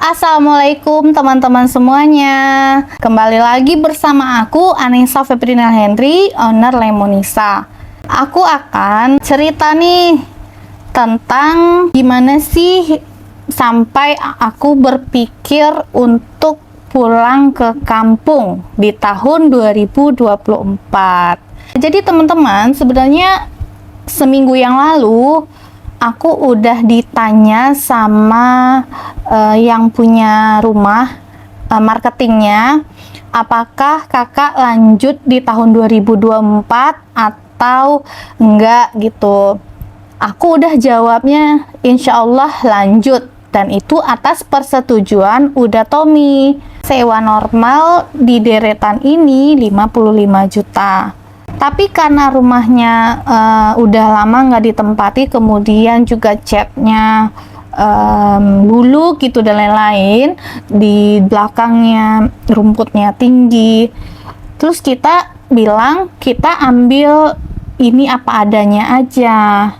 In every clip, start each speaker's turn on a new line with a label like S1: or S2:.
S1: Assalamualaikum teman-teman semuanya. Kembali lagi bersama aku Anissa Febrinal Henry, owner Lemonisa. Aku akan cerita nih tentang gimana sih sampai aku berpikir untuk pulang ke kampung di tahun 2024. Jadi teman-teman, sebenarnya seminggu yang lalu aku udah ditanya sama yang punya rumah marketingnya, apakah kakak lanjut di tahun 2024 atau enggak gitu. Aku udah jawabnya insya Allah lanjut, dan itu atas persetujuan Uda Tommy. Sewa normal di deretan ini 55 juta. Tapi karena rumahnya udah lama nggak ditempati, kemudian juga catnya dulu gitu dan lain-lain, di belakangnya rumputnya tinggi, terus kita bilang kita ambil ini apa adanya aja.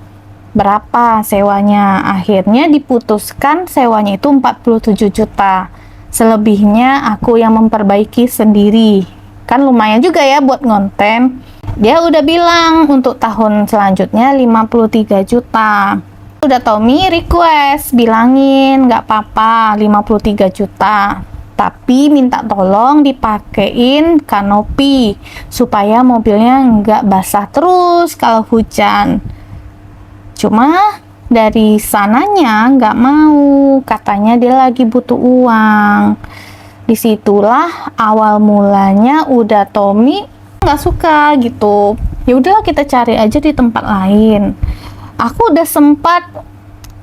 S1: Berapa sewanya? Akhirnya diputuskan sewanya itu 47 juta. Selebihnya aku yang memperbaiki sendiri. Kan lumayan juga ya buat ngonten. Dia udah bilang untuk tahun selanjutnya 53 juta. Udah Tommy request, bilangin nggak apa-apa 53 juta. Tapi minta tolong dipakein kanopi supaya mobilnya nggak basah terus kalau hujan. Cuma dari sananya nggak mau, katanya dia lagi butuh uang. Disitulah awal mulanya Uda Tommy nggak suka gitu. Ya udahlah, kita cari aja di tempat lain. Aku udah sempat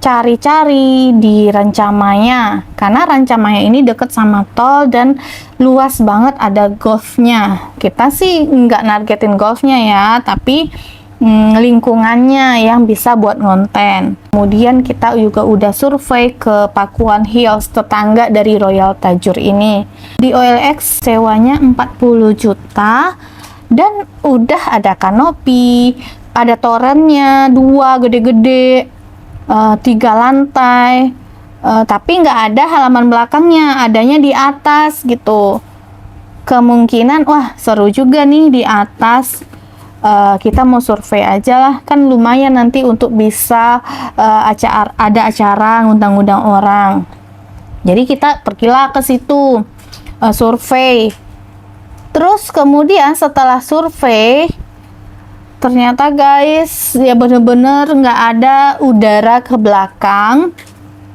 S1: cari-cari di Rancamaya, karena Rancamaya ini deket sama tol dan luas banget, ada golfnya. Kita sih nggak nargetin golfnya ya, tapi lingkungannya yang bisa buat ngonten. Kemudian kita juga udah survei ke Pakuan Hills, tetangga dari Royal Tajur ini. Di OLX sewanya 40 juta dan udah ada kanopi, ada torennya 2 gede-gede, 3 lantai, tapi nggak ada halaman belakangnya, adanya di atas gitu. Kemungkinan wah seru juga nih di atas. Kita mau survei aja lah, kan lumayan nanti untuk bisa ada acara ngundang-ngundang orang. Jadi kita pergilah ke situ, survei. Terus kemudian setelah survei, ternyata guys ya bener-bener nggak ada udara ke belakang,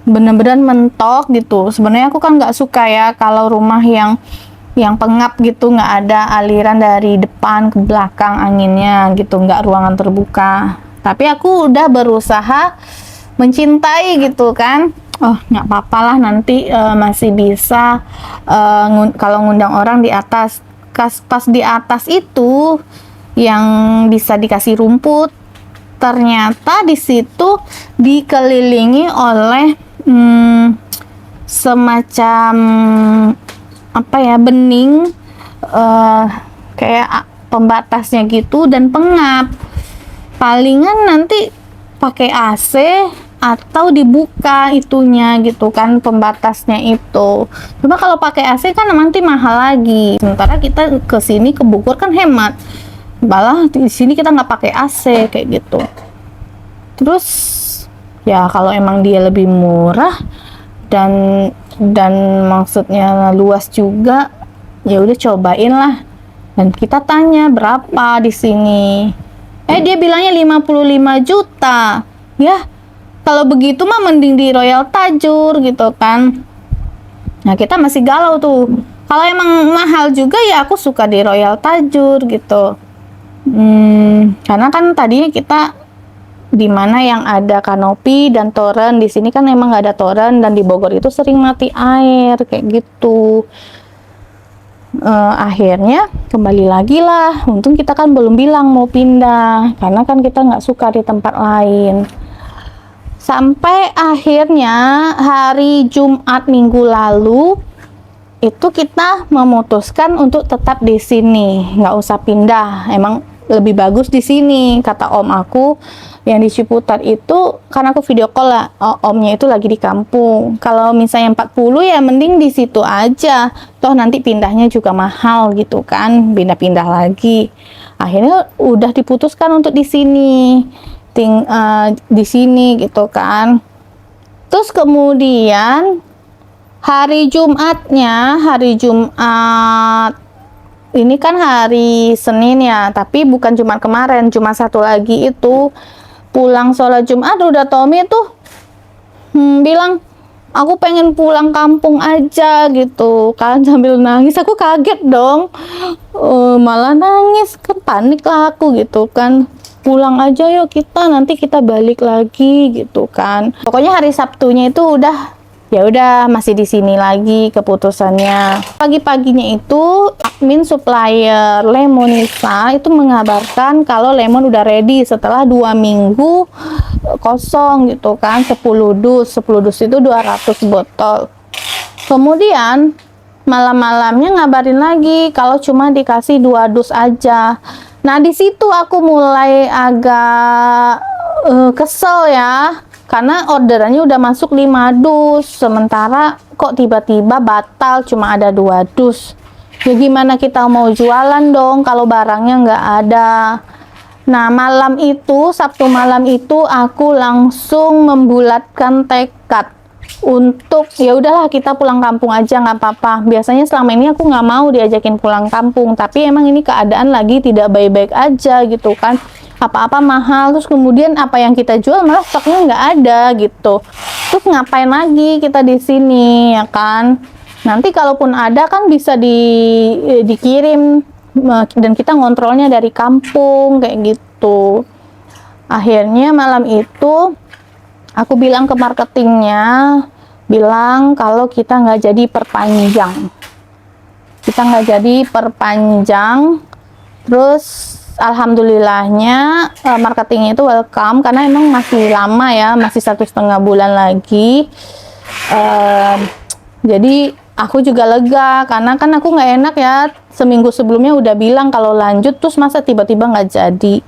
S1: bener-bener mentok gitu. Sebenarnya aku kan nggak suka ya kalau rumah yang pengap gitu, nggak ada aliran dari depan ke belakang anginnya gitu, nggak ruangan terbuka. Tapi aku udah berusaha mencintai gitu kan. Oh nggak apa-apa lah, nanti masih bisa kalau ngundang orang di atas. Pas di atas itu yang bisa dikasih rumput, ternyata di situ dikelilingi oleh semacam apa ya, bening, kayak pembatasnya gitu dan pengap. Palingan nanti pakai AC atau dibuka itunya gitu kan, pembatasnya itu. Cuma kalau pakai AC kan nanti mahal lagi. Sementara kita ke sini ke Bogor kan hemat. Malah di sini kita nggak pakai AC kayak gitu. Terus ya kalau emang dia lebih murah dan maksudnya luas juga, ya udah cobain lah. Dan kita tanya berapa di sini, dia bilangnya 55 juta. Ya kalau begitu mah mending di Royal Tajur gitu kan. Nah kita masih galau tuh, kalau emang mahal juga ya aku suka di Royal Tajur gitu. Karena kan tadinya kita di mana yang ada kanopi dan toren. Di sini kan emang nggak ada toren, dan di Bogor itu sering mati air kayak gitu. Akhirnya kembali lagi lah. Untung kita kan belum bilang mau pindah, karena kan kita nggak suka di tempat lain. Sampai akhirnya hari Jumat minggu lalu itu kita memutuskan untuk tetap di sini, nggak usah pindah. Emang lebih bagus di sini, kata om aku yang di Ciputat itu. Karena aku video call lah, omnya itu lagi di kampung. Kalau misalnya 40 ya mending di situ aja, toh nanti pindahnya juga mahal gitu kan, pindah-pindah lagi. Akhirnya udah diputuskan untuk di sini, di sini gitu kan. Terus kemudian hari Jumatnya, hari Jumat ini kan hari Senin ya, tapi bukan Jumat kemarin, cuma satu lagi itu pulang sholat Jumat udah Tommy tuh bilang aku pengen pulang kampung aja gitu kan, sambil nangis. Aku kaget dong, malah nangis kan, panik lah aku gitu kan. Pulang aja yuk kita, nanti kita balik lagi gitu kan. Pokoknya hari Sabtunya itu udah, ya udah masih di sini lagi keputusannya. Pagi-paginya itu admin supplier Lemonisa itu mengabarkan kalau lemon udah ready setelah 2 minggu kosong gitu kan, 10 dus itu 200 botol. Kemudian malam-malamnya ngabarin lagi kalau cuma dikasih 2 dus aja. Nah di situ aku mulai agak kesel ya, karena orderannya udah masuk 5 dus, sementara kok tiba-tiba batal cuma ada 2 dus. Ya gimana kita mau jualan dong kalau barangnya nggak ada. Nah malam itu, Sabtu malam itu aku langsung membulatkan tekad untuk ya udahlah kita pulang kampung aja, nggak apa-apa. Biasanya selama ini aku nggak mau diajakin pulang kampung, tapi emang ini keadaan lagi tidak baik-baik aja gitu kan, apa-apa mahal. Terus kemudian apa yang kita jual malah stoknya nggak ada gitu. Terus ngapain lagi kita di sini ya kan? Nanti kalaupun ada kan bisa dikirim dan kita ngontrolnya dari kampung kayak gitu. Akhirnya malam itu aku bilang ke marketingnya, bilang kalau kita nggak jadi perpanjang. Kita nggak jadi perpanjang. Terus alhamdulillahnya marketingnya itu welcome, karena emang masih lama ya, masih 1,5 bulan lagi. Jadi aku juga lega, karena kan aku nggak enak ya, seminggu sebelumnya udah bilang kalau lanjut, terus masa tiba-tiba nggak jadi.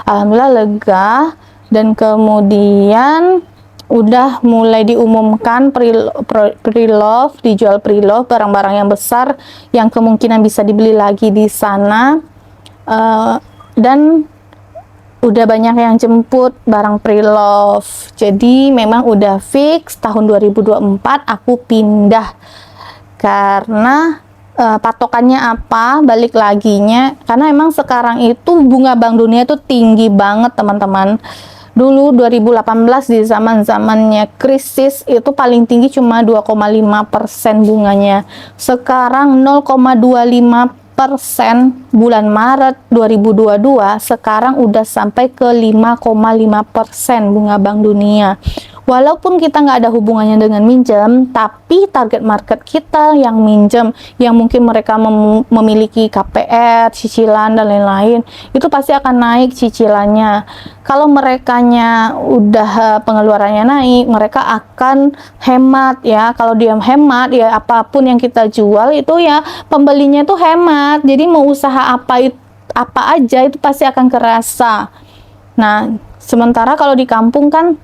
S1: Alhamdulillah lega. Dan kemudian udah mulai diumumkan pre-love, dijual pre-love, barang-barang yang besar yang kemungkinan bisa dibeli lagi di sana. Dan udah banyak yang jemput barang pre-love. Jadi memang udah fix tahun 2024 aku pindah. Karena patokannya apa, balik laginya, karena emang sekarang itu bunga Bank Dunia itu tinggi banget teman-teman. Dulu 2018 di zaman-zamannya krisis itu paling tinggi cuma 2,5% bunganya. Sekarang 0,25% bulan Maret 2022, sekarang udah sampai ke 5,5% bunga Bank Dunia. Walaupun kita nggak ada hubungannya dengan minjem, tapi target market kita yang minjem, yang mungkin mereka memiliki KPR, cicilan, dan lain-lain, itu pasti akan naik cicilannya. Kalau merekanya udah pengeluarannya naik, mereka akan hemat ya. Kalau dia hemat, ya apapun yang kita jual itu ya pembelinya itu hemat. Jadi mau usaha apa aja itu pasti akan kerasa. Nah, sementara kalau di kampung kan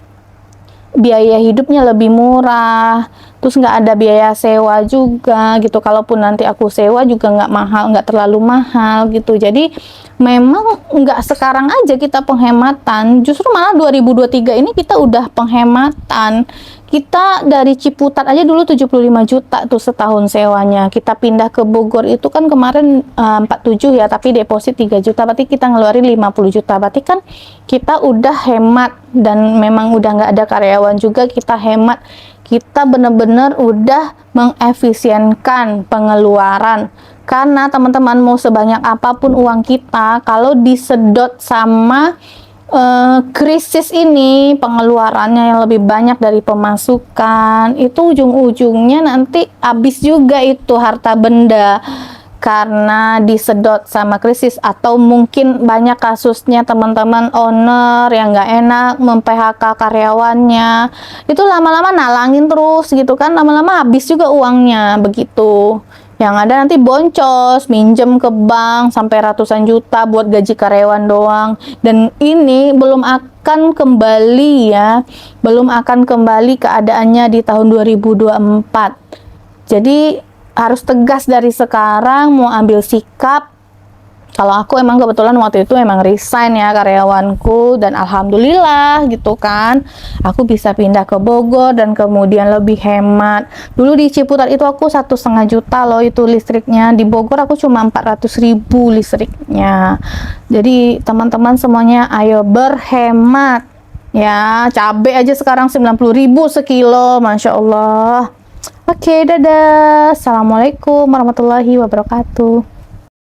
S1: biaya hidupnya lebih murah, terus nggak ada biaya sewa juga gitu. Kalaupun nanti aku sewa juga nggak mahal, nggak terlalu mahal gitu. Jadi memang nggak sekarang aja kita penghematan, justru malah 2023 ini kita udah penghematan. Kita dari Ciputat aja dulu 75 juta tuh setahun sewanya. Kita pindah ke Bogor itu kan kemarin 47 ya, tapi deposit 3 juta, berarti kita ngeluarin 50 juta. Berarti kan kita udah hemat, dan memang udah nggak ada karyawan juga, kita hemat. Kita bener-bener udah mengefisienkan pengeluaran. Karena teman-teman mau sebanyak apapun uang kita, kalau disedot sama krisis ini, pengeluarannya yang lebih banyak dari pemasukan, itu ujung-ujungnya nanti habis juga itu harta benda, karena disedot sama krisis. Atau mungkin banyak kasusnya teman-teman owner yang nggak enak mem-PHK karyawannya, itu lama-lama nalangin terus gitu kan, lama-lama habis juga uangnya begitu. Yang ada nanti boncos, minjem ke bank sampai ratusan juta buat gaji karyawan doang. Dan ini belum akan kembali ya, belum akan kembali keadaannya di tahun 2024. Jadi harus tegas dari sekarang mau ambil sikap. Kalau aku emang kebetulan waktu itu emang resign ya karyawanku, dan alhamdulillah gitu kan aku bisa pindah ke Bogor dan kemudian lebih hemat. Dulu di Ciputat itu aku 1,5 juta loh itu listriknya, di Bogor aku cuma 400.000 listriknya. Jadi teman-teman semuanya ayo berhemat ya, cabai aja sekarang 90.000 sekilo, Masya Allah. Oke, dadah. Assalamualaikum warahmatullahi wabarakatuh.